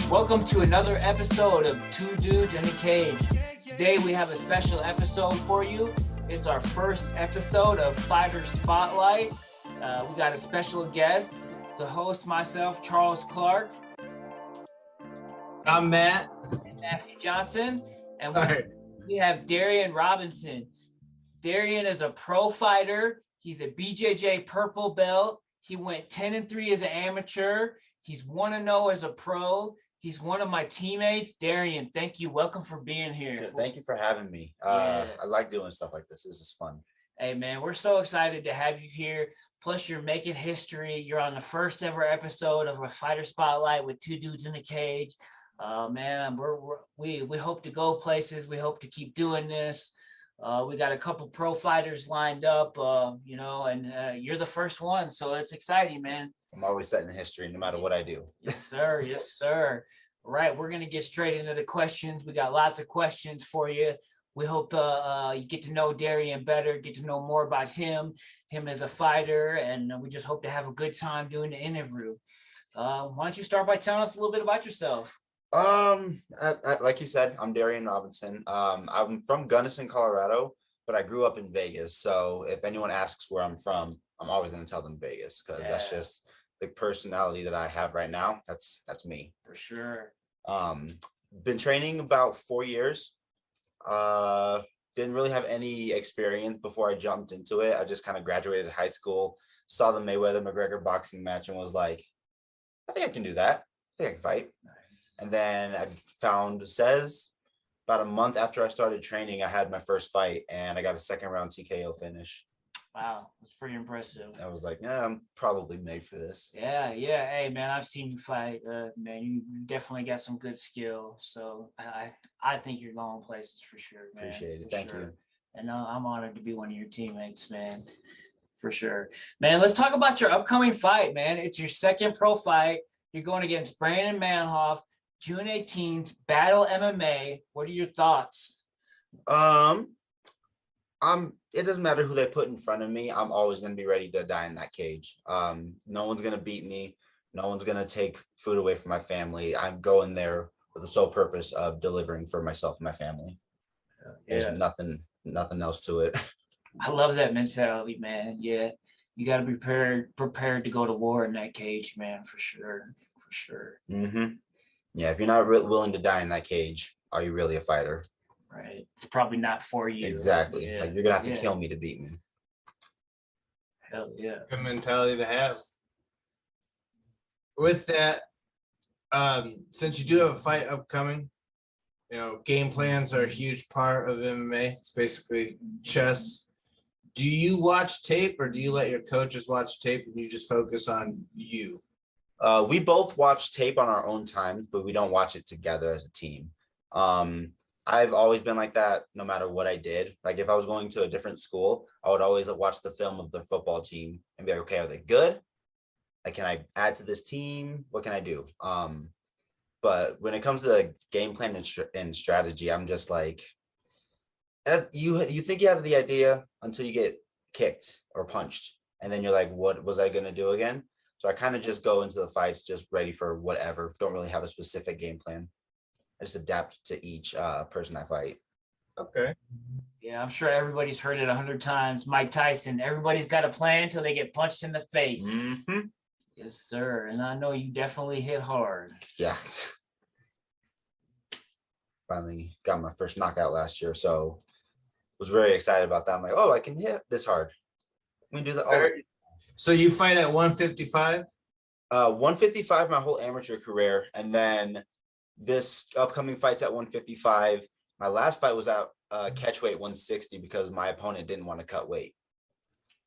Welcome to another episode of Two Dudes in a Cage. Today we have a special episode for you. It's our first episode of Fighter Spotlight. We got a special guest, the host, myself, Charles Clark. I'm Matt. And Matthew Johnson. And we have Darien Robinson. Darien is a pro fighter. He's a BJJ purple belt. He went 10-3 as an amateur. He's 1-0 as a pro. He's one of my teammates. Darien, thank you. Welcome for being here. Yeah, thank you for having me. I like doing stuff like this. This is fun. Hey, man, we're so excited to have you here. Plus, you're making history. You're on the first ever episode of a Fighter Spotlight with Two Dudes in a Cage. Man, we hope to go places. We hope to keep doing this. We got a couple pro fighters lined up, and you're the first one. So it's exciting, man. I'm always setting history no matter what I do. Yes, sir. Yes, sir. All right. We're going to get straight into the questions. We got lots of questions for you. We hope you get to know Darien better, get to know more about him as a fighter, and we just hope to have a good time doing the interview. Why don't you start by telling us a little bit about yourself? Like you said, I'm Darien Robinson. I'm from Gunnison, Colorado, but I grew up in Vegas. So if anyone asks where I'm from, I'm always going to tell them Vegas because that's just the personality that I have right now. That's me. For sure. Been training about 4 years. Didn't really have any experience before I jumped into it. I just kind of graduated high school, saw the Mayweather-McGregor boxing match and was like, I think I can do that. I think I can fight. And then I found Says about a month after I started training. I had my first fight and I got a second round TKO finish. Wow, that's pretty impressive. I was like, yeah, I'm probably made for this. Yeah. Hey, man, I've seen you fight. Man, you definitely got some good skill. So I think you're going places for sure, man. Appreciate it. Thank you. And I'm honored to be one of your teammates, man. For sure. Man, let's talk about your upcoming fight, man. It's your second pro fight. You're going against Brandon Manhoff, June 18th, Battle MMA. What are your thoughts? It doesn't matter who they put in front of me. I'm always going to be ready to die in that cage. No one's going to beat me. No one's going to take food away from my family. I'm going there with the sole purpose of delivering for myself and my family. There's nothing else to it. I love that mentality, man. Yeah. You got to be prepared to go to war in that cage, man, for sure. For sure. Mm-hmm. Yeah. If you're not willing to die in that cage, are you really a fighter? Right. It's probably not for you. Exactly. Yeah. Like you're gonna have to kill me to beat me. Hell yeah. Good mentality to have. With that, since you do have a fight upcoming, game plans are a huge part of MMA. It's basically chess. Do you watch tape or do you let your coaches watch tape and you just focus on you? We both watch tape on our own times, but we don't watch it together as a team. I've always been like that no matter what I did. Like if I was going to a different school, I would always watch the film of the football team and be like, okay, are they good? Like, can I add to this team? What can I do? But when it comes to game plan and strategy, I'm just like, you think you have the idea until you get kicked or punched. And then you're like, what was I going to do again? So I kind of just go into the fights just ready for whatever. Don't really have a specific game plan. I just adapt to each person I fight. Okay. Yeah, I'm sure everybody's heard it 100 times. Mike Tyson, everybody's got a plan until they get punched in the face. Mm-hmm. Yes, sir. And I know you definitely hit hard. Yeah. Finally got my first knockout last year, so was very excited about that. I'm like, oh, I can hit this hard. Let me do that. So you fight at 155? 155 my whole amateur career, and then this upcoming fight's at 155. My last fight was at catchweight 160 because my opponent didn't want to cut weight.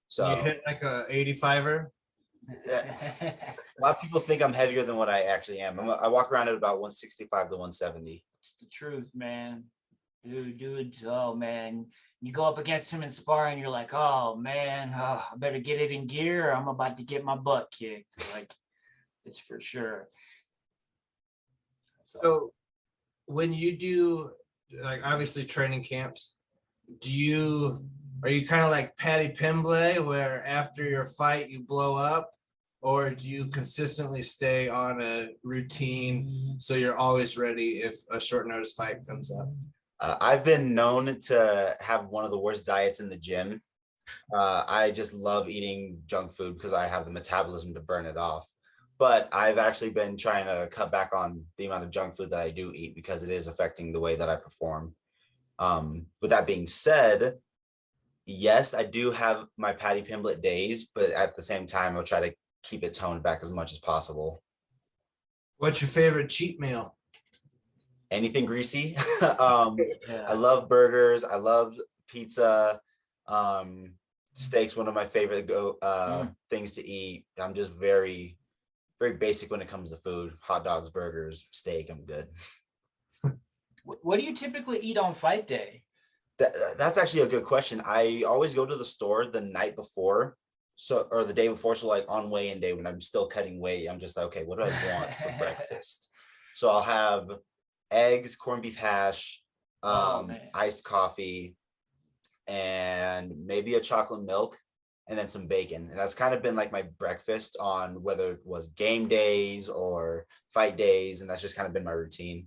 So you hit like a 85er? A lot of people think I'm heavier than what I actually am. I walk around at about 165 to 170. It's the truth, man. Dude, oh man. You go up against him in sparring, you're like, oh man, I better get it in gear or I'm about to get my butt kicked. Like, it's for sure. So when you do, like, obviously training camps, are you kind of like Patty Pimblay where after your fight you blow up, or do you consistently stay on a routine so you're always ready if a short notice fight comes up? I've been known to have one of the worst diets in the gym. I just love eating junk food because I have the metabolism to burn it off. But I've actually been trying to cut back on the amount of junk food that I do eat because it is affecting the way that I perform. With that being said, yes, I do have my Patty Pimblett days, but at the same time, I'll try to keep it toned back as much as possible. What's your favorite cheat meal? Anything greasy. Yeah. I love burgers. I love pizza. Steak's one of my favorite things to eat. I'm just very, very basic when it comes to food. Hot dogs, burgers, steak. I'm good. What do you typically eat on fight day? That's actually a good question. I always go to the store the night before, or the day before. So like on weigh-in day when I'm still cutting weight, I'm just like, okay, what do I want for breakfast? So I'll have eggs, corned beef hash, iced coffee, and maybe a chocolate milk, and then some bacon. And that's kind of been like my breakfast on whether it was game days or fight days, and that's just kind of been my routine.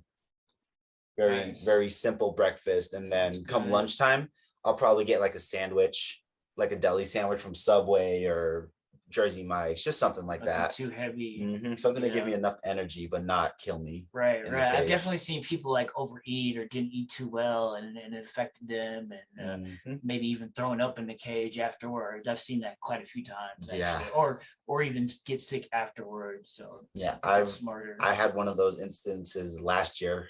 Very, Nice. very simple breakfast. And then Sounds come good. lunchtime, I'll probably get like a sandwich, like a deli sandwich from Subway or Jersey Mike's, just something like Nothing that. too heavy. Something to give me Yeah. enough energy, but not kill me. Right, in the right. I've cage. definitely seen people like overeat or didn't eat too well, and it affected them, and maybe even throwing up in the cage afterwards. I've seen that quite a few times, actually. Yeah. Or even get sick afterwards. So Yeah, something smarter. I had one of those instances last year.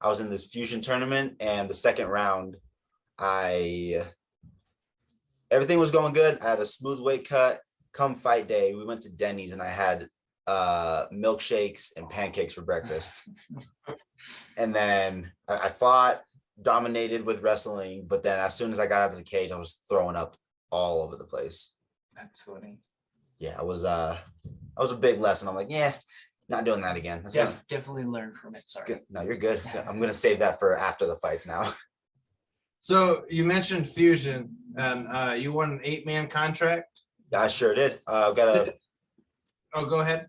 I was in this fusion tournament, and the second round, everything was going good. I had a smooth weight cut. Come fight day, we went to Denny's and I had milkshakes and pancakes for breakfast. And then I fought, dominated with wrestling, but then as soon as I got out of the cage, I was throwing up all over the place. That's funny. Yeah, it was a big lesson. I'm like, yeah, not doing that again. Definitely learn from it. Sorry. Good. No, you're good. I'm gonna save that for after the fights now. So you mentioned fusion, and you won an 8-man contract. Yeah, I sure did. Oh, go ahead.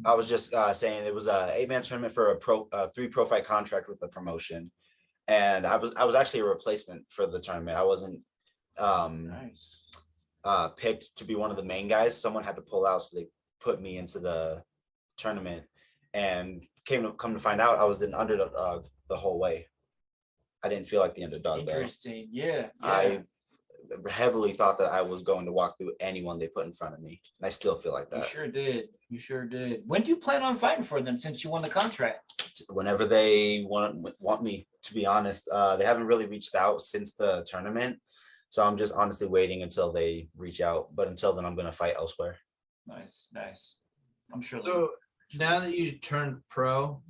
I was just saying it was a 8-man tournament for a 3 pro fight contract with the promotion, and I was actually a replacement for the tournament. I wasn't Nice. picked to be one of the main guys. Someone had to pull out, so they put me into the tournament, and come to find out, I was an underdog the whole way. I didn't feel like the underdog though. Interesting. Yeah. I heavily thought that I was going to walk through anyone they put in front of me, and I still feel like You that. sure did. You sure did. When do you plan on fighting for them since you won the contract? Whenever they want me, to be honest. They haven't really reached out since the tournament, so I'm just honestly waiting until they reach out. But until then, I'm going to fight elsewhere. Nice, nice. I'm sure. So now that you turned pro,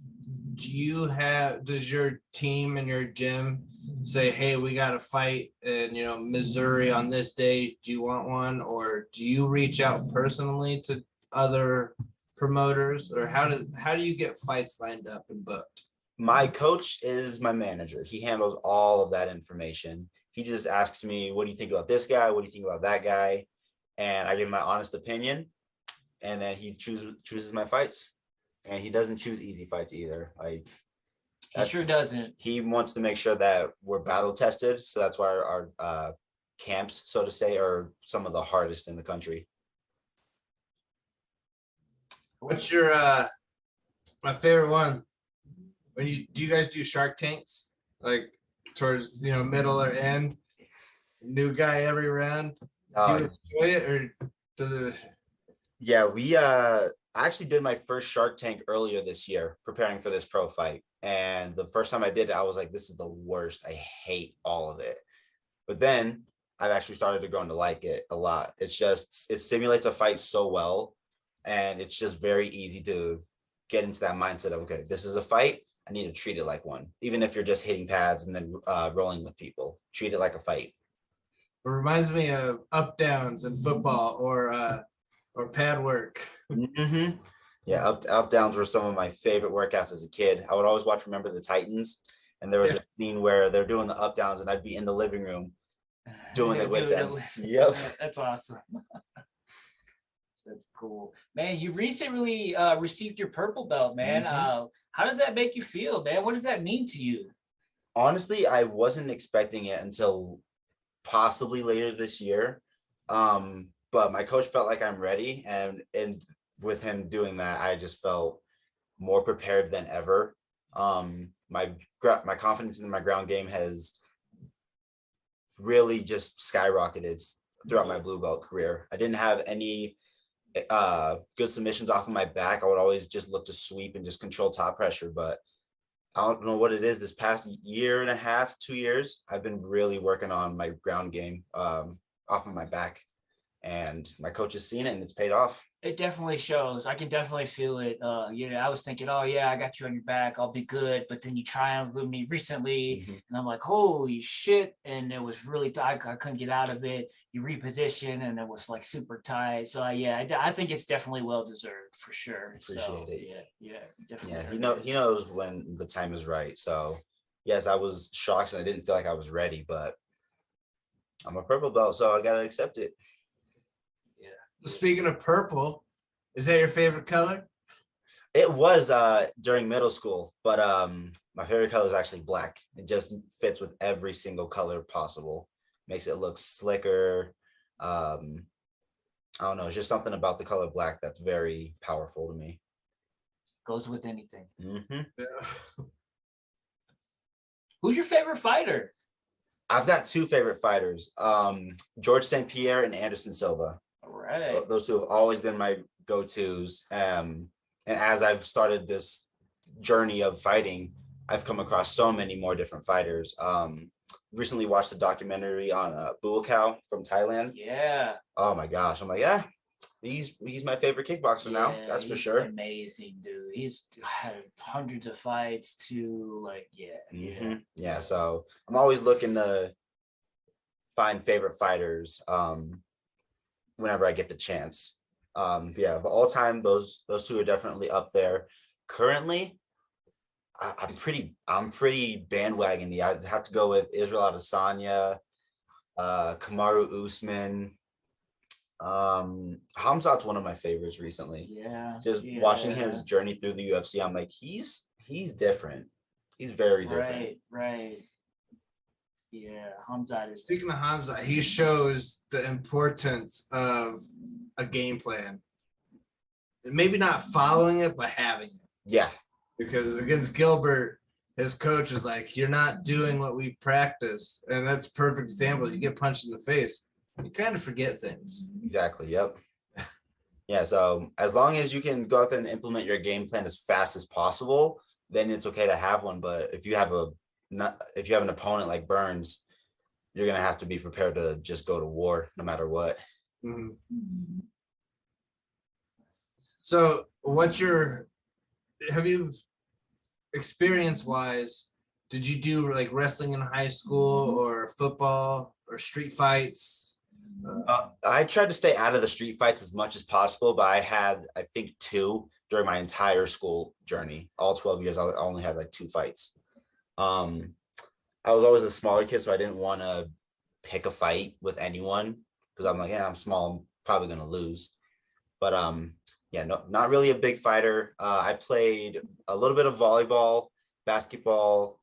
does your team and your gym say, hey, we got to fight in, Missouri on this day, do you want one? Or do you reach out personally to other promoters, or how do you get fights lined up and booked? My coach is my manager. He handles all of that information. He just asks me, what do you think about this guy? What do you think about that guy? And I give my honest opinion, and then he chooses my fights. And he doesn't choose easy fights either. Like, he sure doesn't. He wants to make sure that we're battle tested. So that's why our camps, so to say, are some of the hardest in the country. What's your my favorite one? Do you guys do Shark Tanks, like towards middle or end? New guy every round. Do you enjoy it, or does it? Yeah, I actually did my first Shark Tank earlier this year, preparing for this pro fight. And the first time I did it, I was like, this is the worst. I hate all of it. But then I've actually started to grow to like it a lot. It simulates a fight so well. And it's just very easy to get into that mindset of, okay, this is a fight. I need to treat it like one. Even if you're just hitting pads and then rolling with people, treat it like a fight. It reminds me of up downs in football or pad work. Mm-hmm. Yeah, up downs were some of my favorite workouts as a kid. I would always watch Remember the Titans, and there was a scene where they're doing the up downs, and I'd be in the living room doing it with them. Yep. That's awesome. That's cool, man. You recently received your purple belt, man. Mhm. How does that make you feel, man? What does that mean to you? Honestly, I wasn't expecting it until possibly later this year. But my coach felt like I'm ready, and with him doing that, I just felt more prepared than ever. My confidence in my ground game has really just skyrocketed throughout my blue belt career. I didn't have any good submissions off of my back. I would always just look to sweep and just control top pressure, but I don't know what it is. This past year and a half, 2 years, I've been really working on my ground game off of my back, and my coach has seen it and it's paid off. It definitely shows. I can definitely feel it. I was thinking, oh yeah, I got you on your back. I'll be good. But then you triumphed with me recently, Mhm. and I'm like, holy shit! And it was really tight. I couldn't get out of it. You reposition, and it was like super tight. So I think it's definitely well deserved for sure. Appreciate it. Yeah, definitely. Yeah, earned it. he knows when the time is right. So yes, I was shocked and I didn't feel like I was ready, but I'm a purple belt, so I gotta accept it. Speaking of purple, is that your favorite color? It was during middle school, but my favorite color is actually black. It just fits with every single color possible. Makes it look slicker. Um, I don't know, it's just something about the color black that's very powerful to me. Goes with anything. Hmm. Yeah. Who's your favorite fighter? I've got two favorite fighters, George St. Pierre and Anderson Silva. All right. Those two have always been my go-tos. And as I've started this journey of fighting, I've come across so many more different fighters. Recently watched a documentary on Buakaw from Thailand. Yeah. Oh my gosh, I'm like, yeah, he's my favorite kickboxer now. Yeah, That's for he's sure. amazing, dude. He's had hundreds of fights too. Like, yeah. Mhm. Yeah, so I'm always looking to find favorite fighters whenever I get the chance. Yeah, but all time, those two are definitely up there. Currently, I'm pretty bandwagony. I'd have to go with Israel Adesanya, Kamaru Usman. Hamzat's one of my favorites recently. Yeah. Just watching his journey through the UFC, I'm like, he's different. He's very different. Right. Yeah, Hamzat is. Speaking of Hamza, he shows the importance of a game plan. And maybe not following it, but having it. Yeah. Because against Gilbert, his coach is like, you're not doing what we practice. And that's a perfect example. You get punched in the face, you kind of forget things. Exactly. Yep. Yeah. So as long as you can go out there and implement your game plan as fast as possible, then it's okay to have one. But if you have an opponent like Burns, you're gonna have to be prepared to just go to war no matter what. Mhm. So have you experience wise, did you do like wrestling in high school or football or street fights? I tried to stay out of the street fights as much as possible, but I think two during my entire school journey. All 12 years, I only had like two fights. I was always a smaller kid, so I didn't want to pick a fight with anyone because I'm like, yeah, I'm small, I'm probably gonna lose. But yeah, no, not really a big fighter. I played a little bit of volleyball, basketball,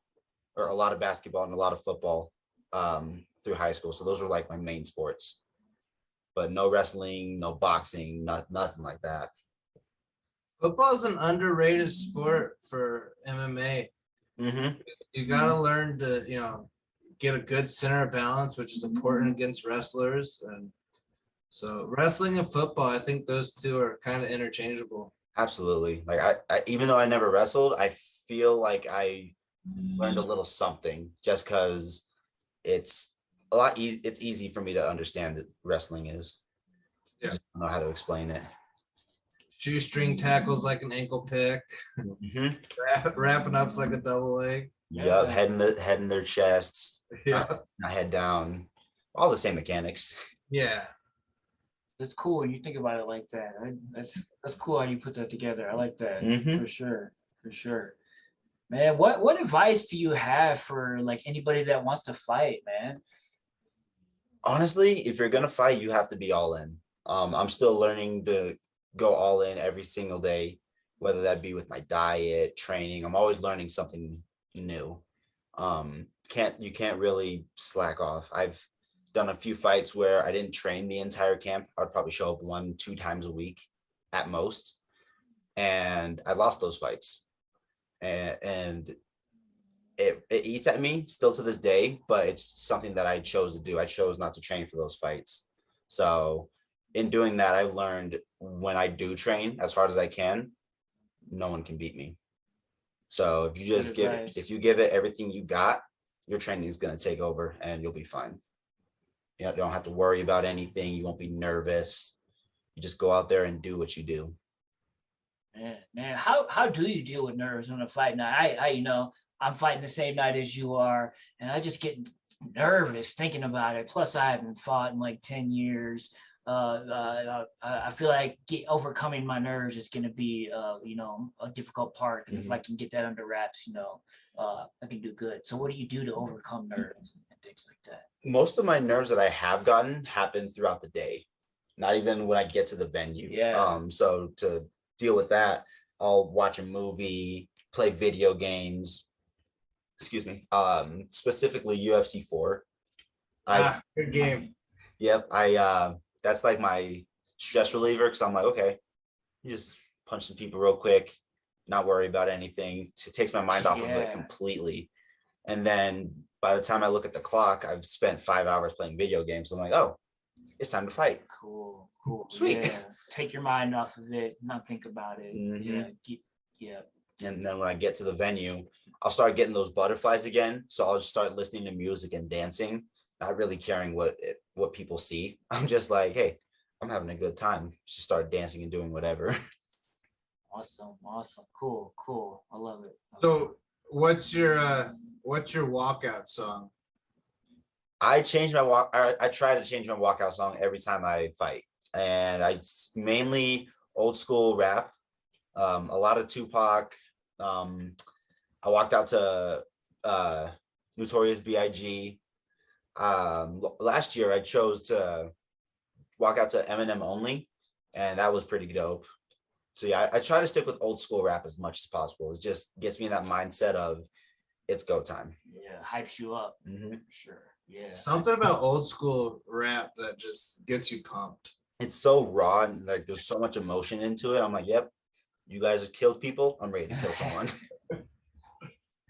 or a lot of basketball and a lot of football through high school. So those were like my main sports. But no wrestling, no boxing, nothing like that. Football is an underrated sport for MMA. Mm-hmm. You gotta learn to, get a good center of balance, which is important against wrestlers. And so wrestling and football, I think those two are kind of interchangeable. Absolutely. Like I even though I never wrestled, I feel like I learned a little something just because it's a lot easy. It's easy for me to understand that wrestling is. Yeah. I just don't know how to explain it. Shoestring tackles like an ankle pick, Mm-hmm. wrapping up's like a double leg. Yep, head in their chests, Yeah. not head down. All the same mechanics. Yeah. That's cool when you think about it like that. That's cool how you put that together. I like that Mhm. for sure. Man, what advice do you have for like anybody that wants to fight, man? Honestly, if you're gonna fight, you have to be all in. I'm still learning to go all in every single day, whether that be with my diet, training. I'm always learning something new. You can't really slack off. I've done a few fights where I didn't train the entire camp. I'd probably show up 1, 2 times a week at most, and I lost those fights. And it eats at me still to this day, but it's something that I chose to do. I chose not to train for those fights. So in doing that, I've learned when I do train as hard as I can, no one can beat me. So if you Good just advice. if you give it everything you got, your training is going to take over and you'll be fine. You don't have to worry about anything. You won't be nervous. You just go out there and do what you do. Man, how do you deal with nerves on a fight night? I I'm fighting the same night as you are, and I just get nervous thinking about it. Plus, I haven't fought in like 10 years. I feel like overcoming my nerves is going to be, a difficult part. And if I can get that under wraps, I can do good. So what do you do to overcome nerves and things like that? Most of my nerves that I have gotten happen throughout the day, not even when I get to the venue. Yeah. So to deal with that, I'll watch a movie, play video games. Excuse me. Specifically UFC 4. Good game. Yep. That's like my stress reliever because I'm like, okay, you just punch some people real quick, not worry about anything. It takes my mind off of it completely. And then by the time I look at the clock, I've spent 5 hours playing video games. I'm like, oh, it's time to fight. Cool. Sweet. Yeah. Take your mind off of it, not think about it. Yeah. And then when I get to the venue, I'll start getting those butterflies again. So I'll just start listening to music and dancing, not really caring what people see. I'm just like, hey, I'm having a good time. Just start dancing and doing whatever. Awesome. Cool. I love it. So what's your walkout song? I try to change my walkout song every time I fight, and I mainly old school rap, a lot of Tupac. I walked out to Notorious B.I.G. Last year I chose to walk out to Eminem only, and that was pretty dope. So yeah, I try to stick with old school rap as much as possible. It just gets me in that mindset of it's go time. Yeah, hypes you up. For sure. Yeah. Something about old school rap that just gets you pumped. It's so raw and like there's so much emotion into it. I'm like, yep, you guys have killed people. I'm ready to kill someone.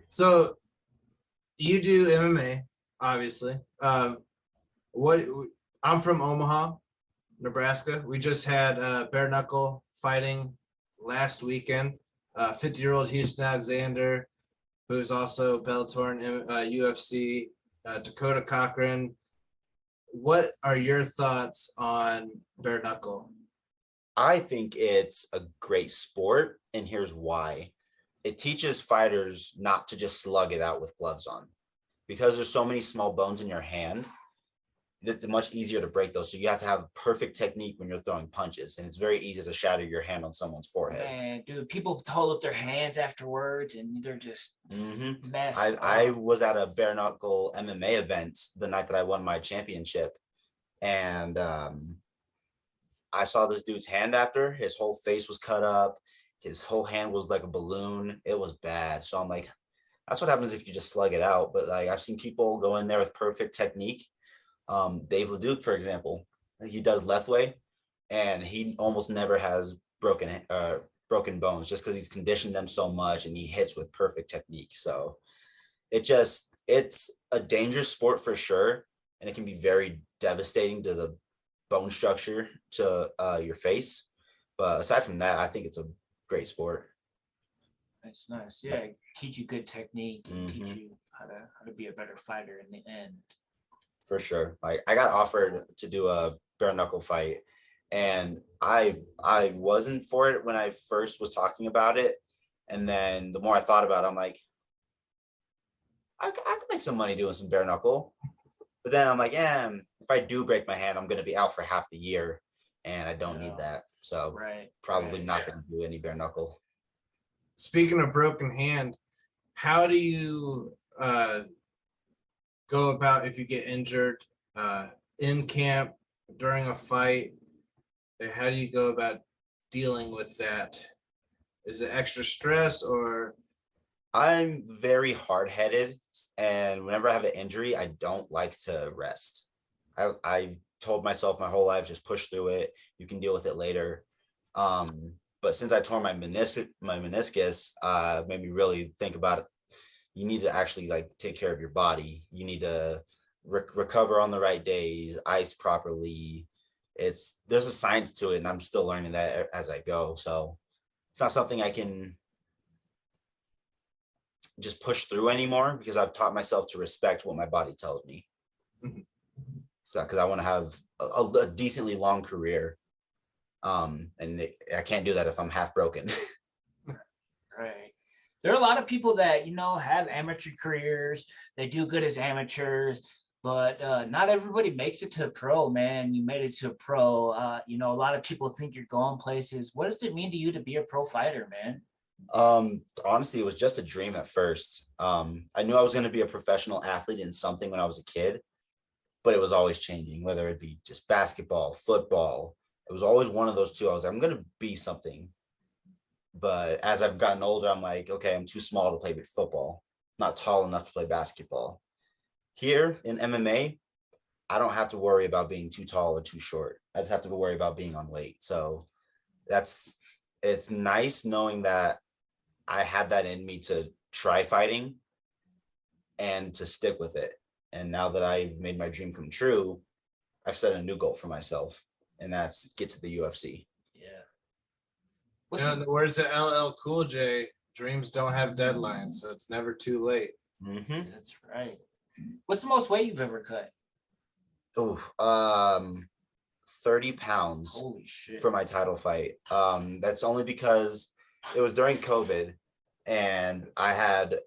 So you do MMA, obviously. I'm from Omaha, Nebraska. We just had bare knuckle fighting last weekend. 50-year-old Houston Alexander, who's also Bellator and UFC, Dakota Cochran. What are your thoughts on bare knuckle? I think it's a great sport, and here's why. It teaches fighters not to just slug it out with gloves on. Because there's so many small bones in your hand, it's much easier to break those. So you have to have perfect technique when you're throwing punches, and it's very easy to shatter your hand on someone's forehead. Man, dude, people hold up their hands afterwards, and they're just messed up. I was at a bare knuckle MMA event the night that I won my championship, and I saw this dude's hand after. His whole face was cut up. His whole hand was like a balloon. It was bad. So I'm like, that's what happens if you just slug it out. But like I've seen people go in there with perfect technique. Dave LeDuc, for example, he does Lethway, and he almost never has broken bones just because he's conditioned them so much, and he hits with perfect technique. So it's a dangerous sport for sure, and it can be very devastating to the bone structure to your face. But aside from that, I think it's a great sport. It's nice. Yeah, teach you good technique and teach you how to be a better fighter in the end. For sure. Like I got offered to do a bare knuckle fight, and I wasn't for it when I first was talking about it. And then the more I thought about it, I'm like, I could make some money doing some bare knuckle. But then I'm like, if I do break my hand, I'm going to be out for half the year, and I don't need that. So probably not going to do any bare knuckle. Speaking of broken hand, how do you go about if you get injured in camp during a fight? How do you go about dealing with that? Is it extra stress or I'm very hard-headed, and whenever I have an injury, I don't like to rest. I told myself my whole life, just push through it. You can deal with it later. But since I tore my meniscus, made me really think about it. You need to actually like take care of your body. You need to recover on the right days, ice properly. There's a science to it, and I'm still learning that as I go. So it's not something I can just push through anymore because I've taught myself to respect what my body tells me. Mhm. So because I want to have a decently long career, and I can't do that if I'm half broken. Right. There are a lot of people that, have amateur careers. They do good as amateurs, but not everybody makes it to a pro, man. You made it to a pro. A lot of people think you're going places. What does it mean to you to be a pro fighter, man? Honestly, it was just a dream at first. I knew I was going to be a professional athlete in something when I was a kid, but it was always changing, whether it be just basketball, football. It was always one of those two. I was like, I'm going to be something. But as I've gotten older, I'm like, okay, I'm too small to play football, not tall enough to play basketball. Here in MMA, I don't have to worry about being too tall or too short. I just have to worry about being on weight. So that's it's nice knowing that I had that in me to try fighting and to stick with it. And now that I've made my dream come true, I've set a new goal for myself, and that's get to the UFC. Yeah. in the words of LL Cool J, dreams don't have deadlines, so it's never too late. Mm-hmm. That's right. What's the most weight you've ever cut? Oh, 30 pounds Holy shit. for my title fight. That's only because it was during COVID and I had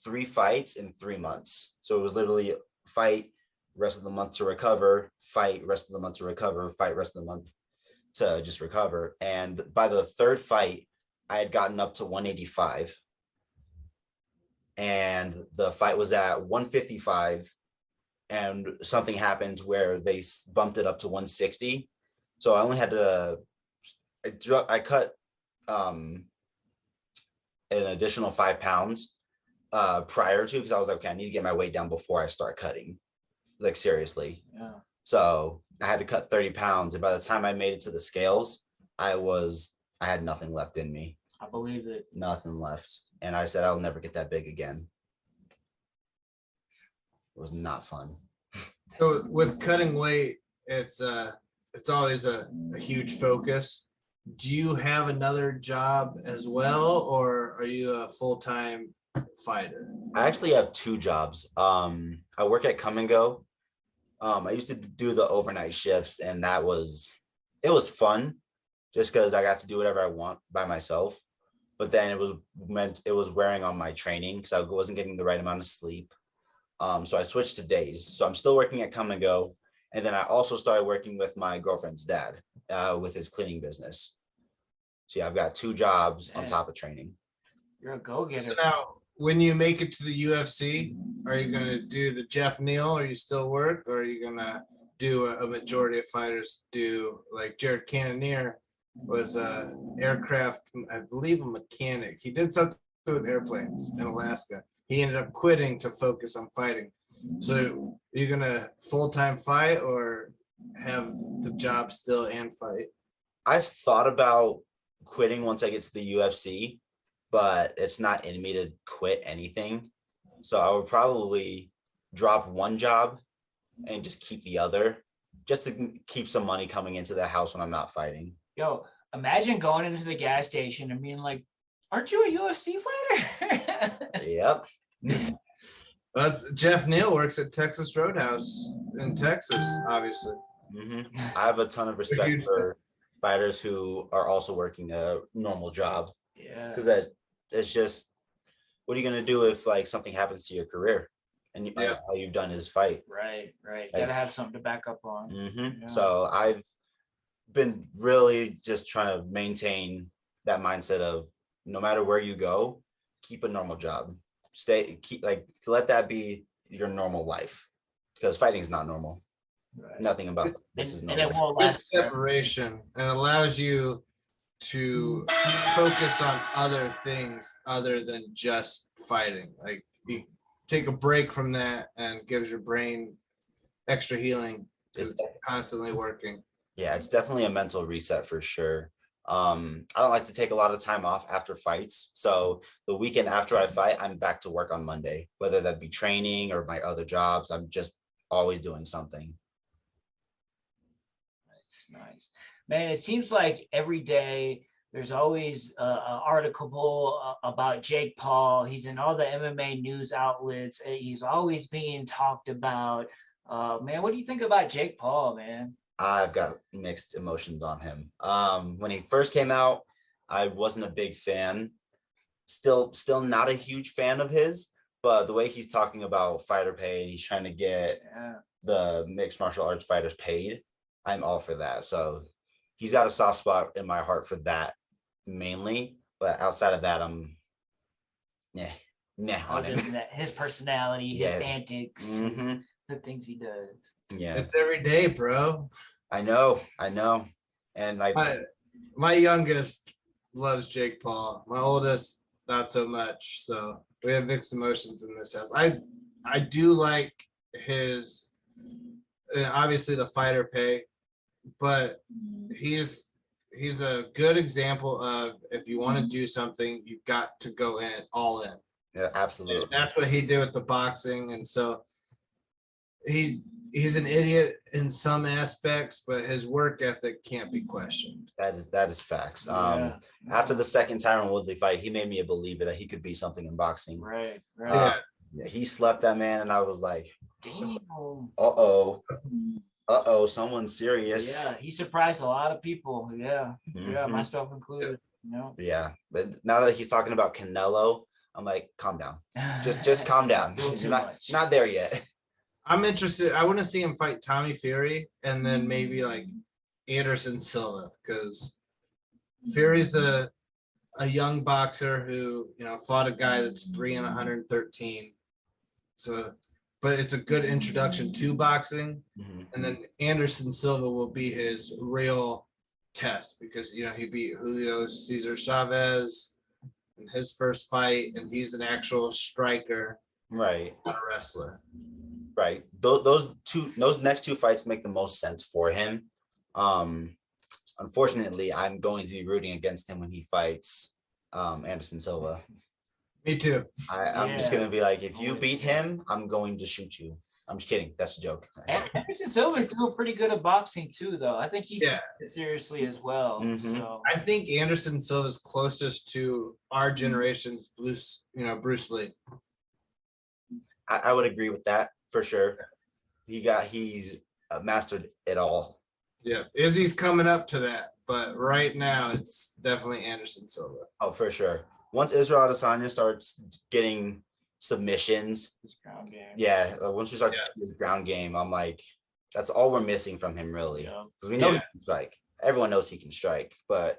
3 fights in 3 months. So it was literally fight, rest of the month to recover, fight, rest of the month to recover, fight, rest of the month to just recover. And by the 3rd fight, I had gotten up to 185. And the fight was at 155. And something happened where they bumped it up to 160. So I only had to, I cut an additional 5 pounds prior to, because I was like, okay, I need to get my weight down before I start cutting, like seriously. Yeah. So I had to cut 30 pounds. And by the time I made it to the scales, I had nothing left in me. I believe it. Nothing left. And I said, I'll never get that big again. It was not fun. So with cutting weight, it's always a huge focus. Do you have another job as well, or are you a full-time fighter? I actually have 2 jobs. I work at Come and Go. I used to do the overnight shifts, and it was fun just because I got to do whatever I want by myself. But then it was wearing on my training because I wasn't getting the right amount of sleep. So I switched to days. So I'm still working at Come and Go. And then I also started working with my girlfriend's dad with his cleaning business. So yeah, I've got 2 jobs on top of training. You're a go-getter. So now, when you make it to the UFC, are you going to do the Jeff Neal? Are you still work? Or are you going to do a majority of fighters do, like Jared Cannonier was a aircraft, I believe a mechanic. He did something with airplanes in Alaska. He ended up quitting to focus on fighting. So are you going to full-time fight or have the job still and fight? I've thought about quitting once I get to the UFC, but it's not in me to quit anything. So I would probably drop one job and just keep the other, just to keep some money coming into the house when I'm not fighting. Yo, imagine going into the gas station and being like, aren't you a UFC fighter? Yep. That's Jeff Neal works at Texas Roadhouse in Texas, obviously. Mm-hmm. I have a ton of respect for fighters who are also working a normal job. Yeah. Because it's just, what are you gonna do if like something happens to your career and all you've done is fight? Right. Gotta have something to back up on. Mm-hmm. Yeah. So I've been really just trying to maintain that mindset of no matter where you go, keep a normal job. Let that be your normal life, because fighting is not normal. Right. Nothing about this is And it normal. won't Good last forever. separation and allows you to focus on other things other than just fighting. Like you take a break from that and gives your brain extra healing because it's constantly working. Yeah, it's definitely a mental reset for sure. I don't like to take a lot of time off after fights. So the weekend after I fight, I'm back to work on Monday, whether that be training or my other jobs. I'm just always doing something. Nice. Man, it seems like every day there's always an article about Jake Paul. He's in all the MMA news outlets. He's always being talked about. Man, what do you think about Jake Paul, man? I've got mixed emotions on him. When he first came out, I wasn't a big fan. Still not a huge fan of his, but the way he's talking about fighter pay and he's trying to get the mixed martial arts fighters paid, I'm all for that. So he's got a soft spot in my heart for that mainly, but outside of that, I'm on Other him. than that, his personality, his antics, the things he does. Yeah, It's every day, bro. I know. And like My youngest loves Jake Paul. My oldest, not so much. So we have mixed emotions in this house. I do like his, obviously the fighter pay, but he's a good example of if you want to do something, you got to go in all in. yeah, absolutely. And that's what he did with the boxing, and so he's an idiot in some aspects, but his work ethic can't be questioned. That is facts. Yeah. After the second Tyron Woodley fight, he made me a believer that he could be something in boxing. Right. Yeah, he slept that man, and I was like, Damn. Someone's serious. Yeah, he surprised a lot of people. Yeah, Mhm. myself included. Yeah, but now that he's talking about Canelo, I'm like, calm down. Just calm down. Little too You're much. not there yet. I'm interested. I want to see him fight Tommy Fury and then maybe like Anderson Silva, because Fury's a young boxer who, fought a guy that's 3-113. So, but it's a good introduction to boxing. And then Anderson Silva will be his real test because, he beat Julio Cesar Chavez in his first fight, and he's an actual striker, Right. not a wrestler. Right. Those next two fights make the most sense for him. Unfortunately, I'm going to be rooting against him when he fights Anderson Silva. Me too. I'm just gonna be like, if you beat him, I'm going to shoot you. I'm just kidding. That's a joke. Anderson Silva is still pretty good at boxing too, though. I think he's taking it seriously as well. Mhm. So I think Anderson Silva is closest to our generation's Bruce Lee. I would agree with that for sure. He's mastered it all. Yeah, Izzy's coming up to that, but right now it's definitely Anderson Silva. Oh, for sure. Once Israel Adesanya starts getting submissions, his ground game. once we start to see his ground game, I'm like, that's all we're missing from him, really. Because we know he can strike. Everyone knows he can strike, but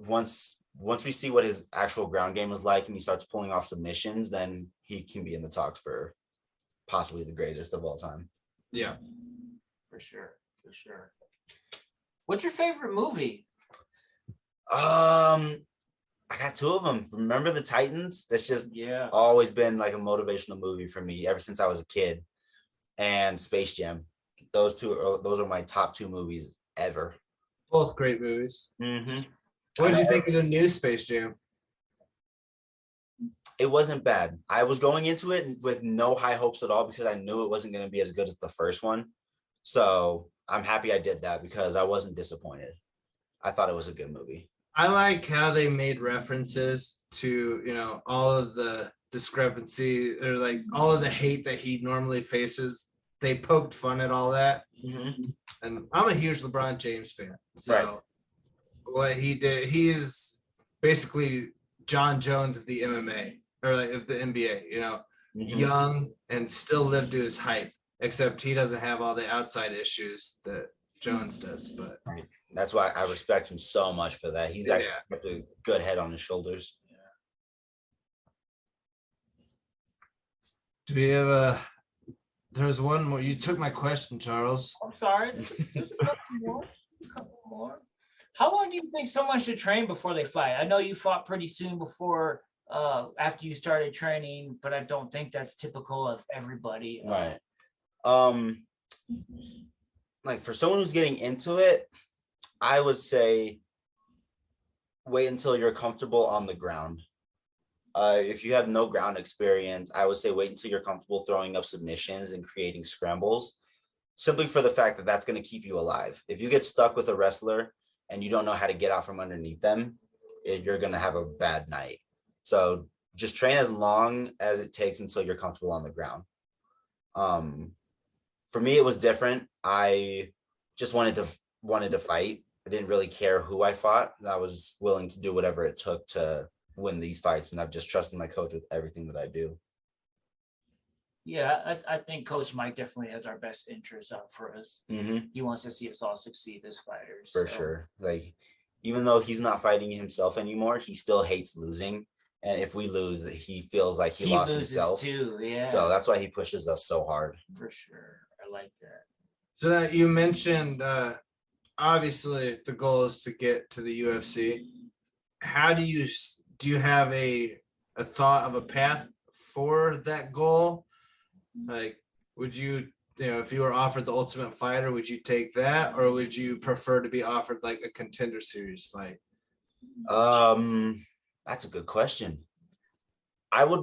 once we see what his actual ground game is like and he starts pulling off submissions, then he can be in the talks for possibly the greatest of all time. Yeah, for sure. What's your favorite movie? I got two of them. Remember the Titans? That's just Yeah. always been like a motivational movie for me ever since I was a kid. And Space Jam. Those are my top two movies ever. both great movies. Mm-hmm. What did you think of the new Space Jam? It wasn't bad. I was going into it with no high hopes at all because I knew it wasn't going to be as good as the first one. So I'm happy I did that because I wasn't disappointed. I thought it was a good movie. I like how they made references to, all of the discrepancy or like all of the hate that he normally faces. They poked fun at all that. Mm-hmm. And I'm a huge LeBron James fan. So Right. What he did, he is basically John Jones of the MMA or like of the NBA, Mm-hmm. young and still live to his hype, except he doesn't have all the outside issues that Jones does. But Right. That's why I respect him so much for that. He's actually got a good head on his shoulders. do we have There's one more. You took my question, Charles. I'm sorry. Just a couple more. A couple more. How long do you think someone should train before they fight? I know you fought pretty soon before after you started training, but I don't think that's typical of everybody. Right. Like for someone who's getting into it, I would say wait until you're comfortable on the ground. If you have no ground experience, I would say wait until you're comfortable throwing up submissions and creating scrambles, simply for the fact that that's going to keep you alive. If you get stuck with a wrestler and you don't know how to get out from underneath them, you're going to have a bad night. So just train as long as it takes until you're comfortable on the ground. For me, it was different. I just wanted to fight. I didn't really care who I fought. I was willing to do whatever it took to win these fights, and I've just trusted my coach with everything that I do. Yeah, I think Coach Mike definitely has our best interests out for us. Mm-hmm. He wants to see us all succeed as fighters. For sure. Like, even though he's not fighting himself anymore, he still hates losing. And if we lose, he feels like he lost loses himself too. Yeah. So that's why he pushes us so hard. For sure. I like that. So now you mentioned, obviously the goal is to get to the UFC. How do you have a thought of a path for that goal? Like, would you, if you were offered the Ultimate Fighter, would you take that, or would you prefer to be offered like a Contender Series fight? That's a good question. I would.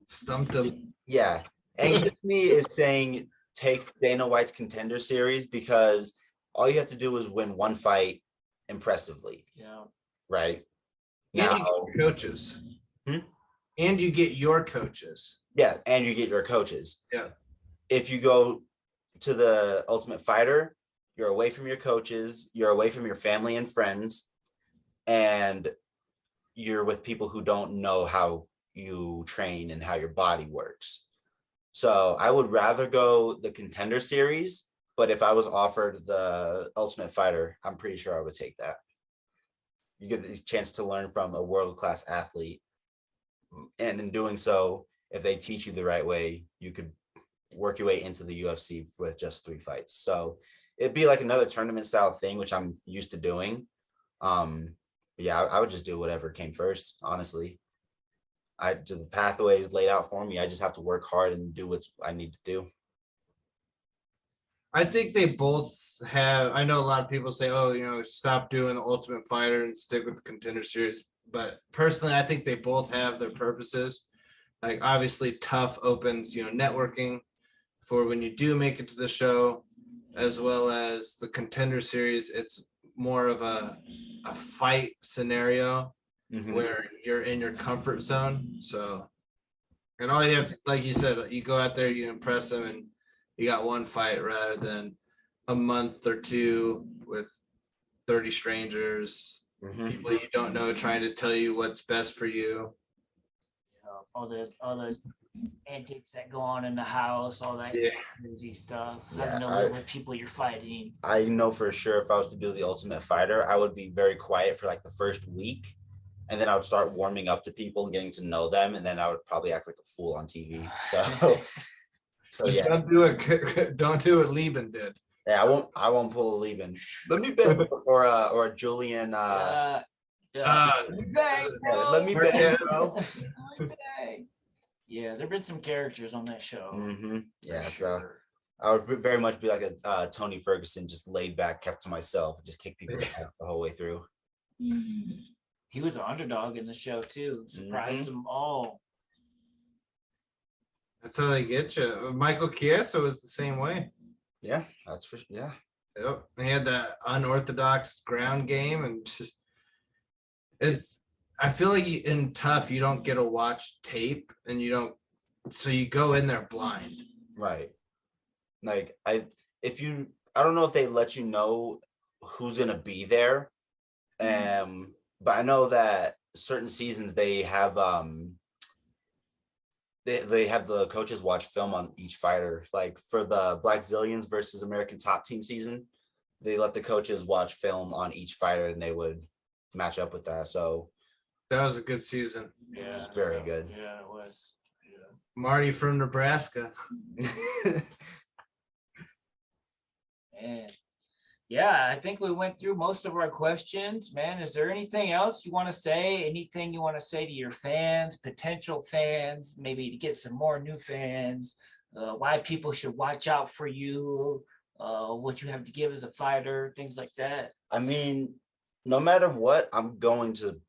Stumped him. Yeah. And me is saying take Dana White's Contender Series because all you have to do is win one fight impressively. Yeah. Right. And Now, you get your coaches. And you get your coaches. Yeah, and you get your coaches. Yeah. If you go to the Ultimate Fighter, you're away from your coaches, you're away from your family and friends, and you're with people who don't know how you train and how your body works. So I would rather go the Contender Series, but if I was offered the Ultimate Fighter, I'm pretty sure I would take that. You get the chance to learn from a world-class athlete. And in doing so, if they teach you the right way, you could work your way into the UFC with just 3 fights. So it'd be like another tournament style thing, which I'm used to doing. Yeah, I would just do whatever came first, honestly. The pathway is laid out for me. I just have to work hard and do what I need to do. I think they both have. I know a lot of people say, "Oh, stop doing the Ultimate Fighter and stick with the Contender Series." But personally, I think they both have their purposes. Like, obviously, Tough opens, networking for when you do make it to the show, as well as the Contender Series. It's more of a fight scenario where you're in your comfort zone. So, and all you have, like you said, you go out there, you impress them, and you got one fight rather than a month or two with 30 strangers, people you don't know trying to tell you what's best for you. All the antics that go on in the house, all that crazy stuff. Having to live with people you're fighting. I know for sure if I was to do the Ultimate Fighter, I would be very quiet for like the first week. And then I would start warming up to people and getting to know them. And then I would probably act like a fool on TV. So Just don't do what Lieben did. Yeah, I won't pull a Lieben. Let me bet or a Julian let me bet, bro. Yeah, there've been some characters on that show. Yeah, so I would very much be like a Tony Ferguson, just laid back, kept to myself, just kick people the whole way through. He was an underdog in the show too. Surprised them all. That's how they get you. Michael Chiesa was the same way. Yeah, that's for yeah. Yep. They had that unorthodox ground game, and I feel like in Tough you don't get to watch tape, and so you go in there blind. Right. Like I don't know if they let you know who's gonna be there. But I know that certain seasons they have they have the coaches watch film on each fighter. Like for the Black Zillions versus American Top Team season, they let the coaches watch film on each fighter, and they would match up with that. So That was a good season. it was very good. Yeah, it was. Yeah. Marty from Nebraska. And yeah, I think we went through most of our questions, man. Is there anything else you want to say? Anything you want to say to your fans, potential fans, maybe to get some more new fans, why people should watch out for you, what you have to give as a fighter, things like that? I mean, no matter what, I'm going to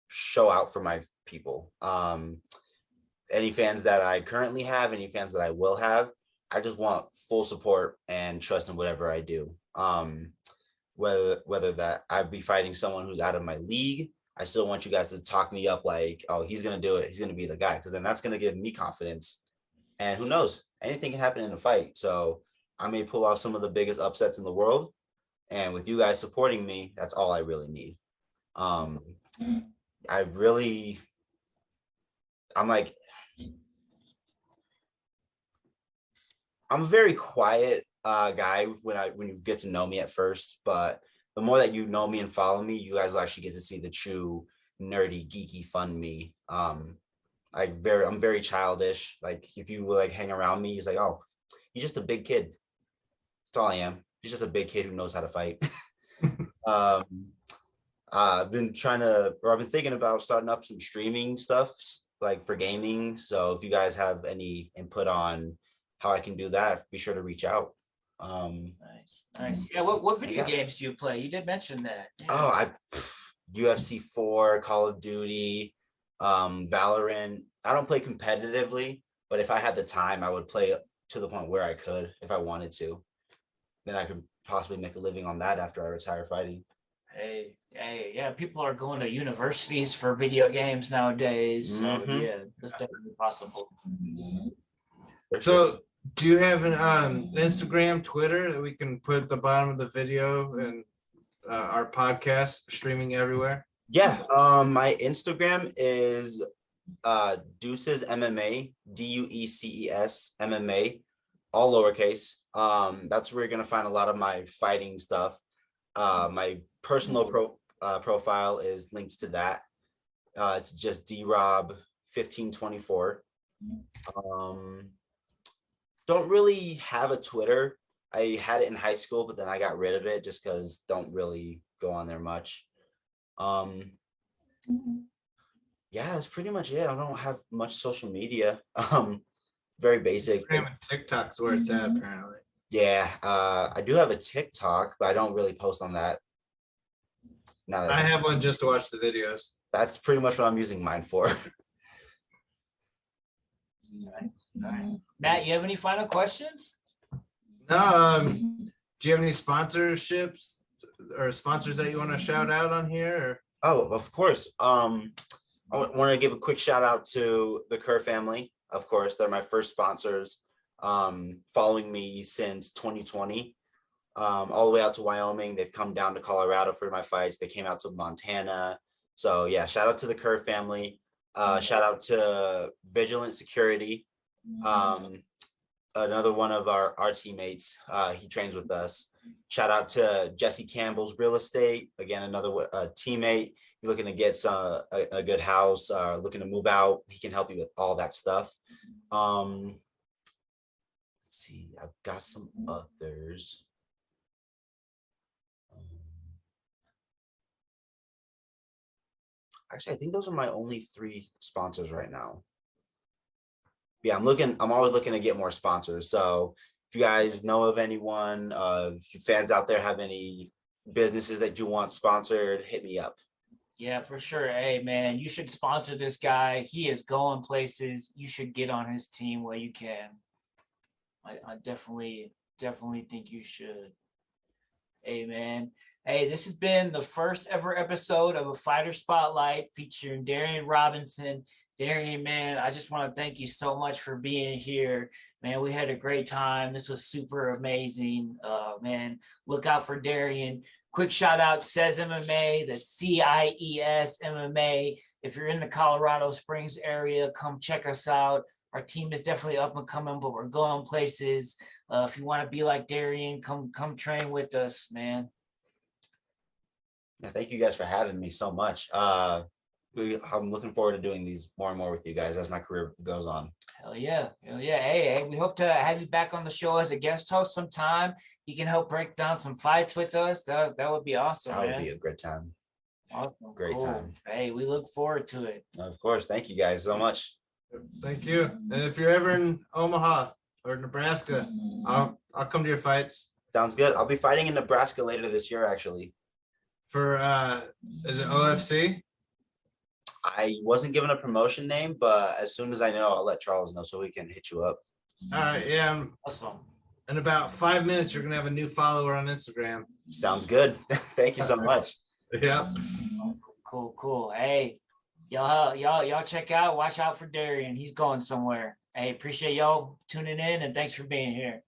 show out for my people. Any fans that I currently have, any fans that I will have, I just want full support and trust in whatever I do. Whether that I'd be fighting someone who's out of my league, I still want you guys to talk me up like, oh, he's gonna do it. He's gonna be the guy, because then that's gonna give me confidence. And who knows? Anything can happen in a fight. So I may pull off some of the biggest upsets in the world. And with you guys supporting me, that's all I really need. I'm a very quiet guy when you get to know me at first, but the more that you know me and follow me, you guys will actually get to see the true nerdy, geeky, fun me. I'm very childish. Like if you like hang around me, he's like, oh, he's just a big kid. That's all I am. He's just a big kid who knows how to fight. I've been thinking about starting up some streaming stuff like for gaming. So if you guys have any input on how I can do that, be sure to reach out. Nice. Yeah, what video games do you play? You did mention that. Yeah. UFC 4, Call of Duty, Valorant. I don't play competitively, but if I had the time, I would play to the point where I could if I wanted to. Then I could possibly make a living on that after I retire fighting. Hey, yeah, people are going to universities for video games nowadays. So yeah, that's definitely possible. So do you have an Instagram, Twitter that we can put at the bottom of the video and our podcast streaming everywhere? Yeah, my Instagram is Deuces MMA, DUECES MMA, all lowercase. That's where you're gonna find a lot of my fighting stuff. My personal profile is linked to that. It's just DRob1524. Don't really have a Twitter. I had it in high school, but then I got rid of it just because don't really go on there much. Yeah, that's pretty much it. I don't have much social media. Very basic. Instagram and TikTok's where it's at apparently. Yeah, I do have a TikTok, but I don't really post on that. I have one just to watch the videos. That's pretty much what I'm using mine for. Nice. Matt, you have any final questions? No. Do you have any sponsorships or sponsors that you want to shout out on here? Or? Oh, of course. I want to give a quick shout out to the Kerr family. Of course, they're my first sponsors. Following me since 2020, all the way out to Wyoming. They've come down to Colorado for my fights. They came out to Montana. So yeah, shout out to the Kerr family. Shout out to Vigilant Security. Another one of our teammates. He trains with us. Shout out to Jesse Campbell's Real Estate. Again, another teammate. You're looking to get a good house, looking to move out. He can help you with all that stuff. Let's see, I've got some others. Actually, I think those are my only 3 sponsors right now. Yeah, I'm always looking to get more sponsors. So if you guys know of anyone, if you fans out there have any businesses that you want sponsored, hit me up. Yeah, for sure. Hey, man, you should sponsor this guy. He is going places. You should get on his team while you can. I definitely think you should. Hey, man. Hey, this has been the first ever episode of a Fighter Spotlight featuring Darien Robinson. Darien, man, I just want to thank you so much for being here. Man, we had a great time. This was super amazing. Man, look out for Darien. Quick shout out, Says MMA, that's CIES MMA. If you're in the Colorado Springs area, come check us out. Our team is definitely up and coming, but we're going places. If you want to be like Darien, come train with us, man. Yeah, thank you guys for having me so much. I'm looking forward to doing these more and more with you guys as my career goes on. Hell yeah. Hell yeah. Hey, we hope to have you back on the show as a guest host sometime. You can help break down some fights with us. That would be awesome, That would man. be a great time. Awesome. Great Cool. time. Hey, we look forward to it. Of course. Thank you guys so much. Thank you. And if you're ever in Omaha or Nebraska, I'll come to your fights Sounds good. I'll be fighting in Nebraska later this year, actually. for is it OFC? I wasn't given a promotion name, but as soon as I know, I'll let Charles know so we can hit you up. All right, yeah. Awesome. In about 5 minutes, you're gonna have a new follower on Instagram. Sounds good. Thank you so much. Yeah. Cool. Hey, y'all check out, watch out for Darien. He's going somewhere. Hey, appreciate y'all tuning in and thanks for being here.